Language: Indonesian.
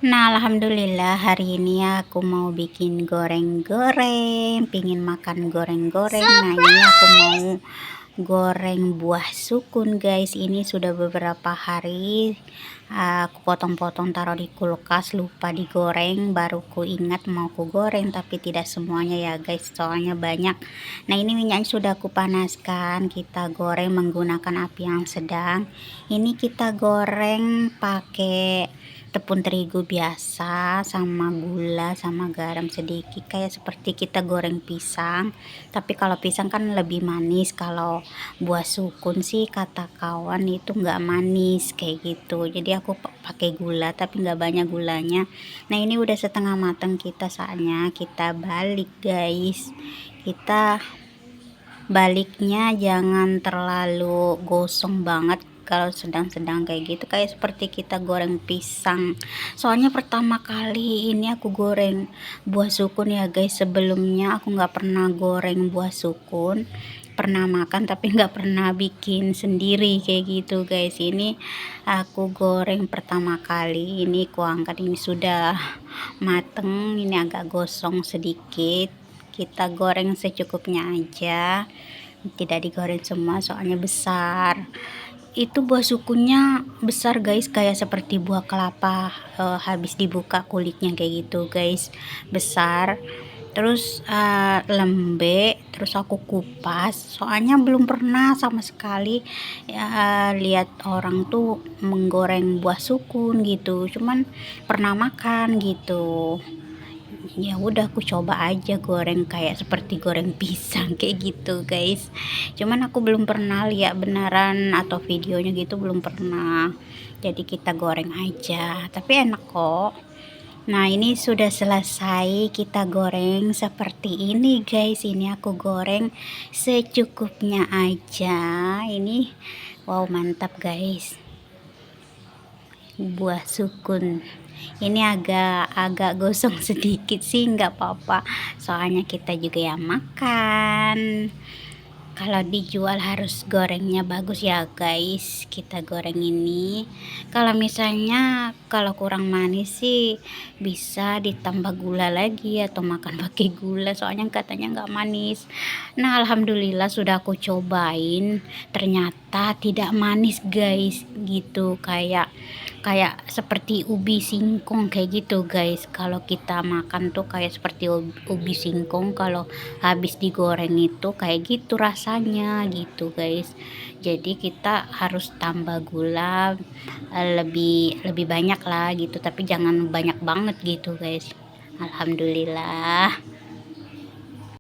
Nah, alhamdulillah hari ini aku mau bikin goreng-goreng, pingin makan goreng-goreng. Nah, ini aku mau goreng buah sukun, guys. Ini sudah beberapa hari aku potong-potong taruh di kulkas, lupa digoreng, baru ku ingat mau ku goreng, tapi tidak semuanya ya, guys. Soalnya banyak. Nah, ini minyaknya sudah aku panaskan. Kita goreng menggunakan api yang sedang. Ini kita goreng pakai tepung terigu biasa sama gula sama garam sedikit, kayak seperti kita goreng pisang. Tapi kalau pisang kan lebih manis, kalau buah sukun sih kata kawan itu nggak manis kayak gitu. Jadi aku pakai gula tapi nggak banyak gulanya. Nah, ini udah setengah matang, kita saatnya kita balik, guys. Kita baliknya jangan terlalu gosong banget, kalau sedang-sedang kayak gitu, kayak seperti kita goreng pisang. Soalnya pertama kali ini aku goreng buah sukun ya, guys. Sebelumnya aku nggak pernah goreng buah sukun, pernah makan tapi nggak pernah bikin sendiri kayak gitu, guys. Ini aku goreng pertama kali. Ini aku angkat, ini sudah mateng, ini agak gosong sedikit. Kita goreng secukupnya aja, tidak digoreng semua soalnya besar. Itu buah sukunya besar, guys, kayak seperti buah kelapa, habis dibuka kulitnya kayak gitu, guys, besar. Terus lembek, terus aku kupas, soalnya belum pernah sama sekali ya lihat orang tuh menggoreng buah sukun gitu, cuman pernah makan gitu. Ya udah aku coba aja goreng kayak seperti goreng pisang kayak gitu, guys. Cuman aku belum pernah lihat beneran atau videonya gitu, belum pernah. Jadi kita goreng aja, tapi enak kok. Nah, ini sudah selesai kita goreng seperti ini, guys. Ini aku goreng secukupnya aja. Ini wow, mantap, guys. Buah sukun ini agak gosong sedikit sih, nggak apa-apa, soalnya kita juga yang makan. Kalau dijual harus gorengnya bagus ya, guys. Kita goreng ini, kalau misalnya kalau kurang manis sih bisa ditambah gula lagi atau makan pakai gula, soalnya katanya nggak manis. Nah, alhamdulillah sudah aku cobain, ternyata tidak manis, guys, gitu. Kayak seperti ubi singkong kayak gitu, guys. Kalau kita makan tuh kayak seperti ubi singkong, kalau habis digoreng itu kayak gitu rasanya gitu, guys. Jadi kita harus tambah gula, lebih lebih banyak lah gitu, tapi jangan banyak banget gitu, guys. Alhamdulillah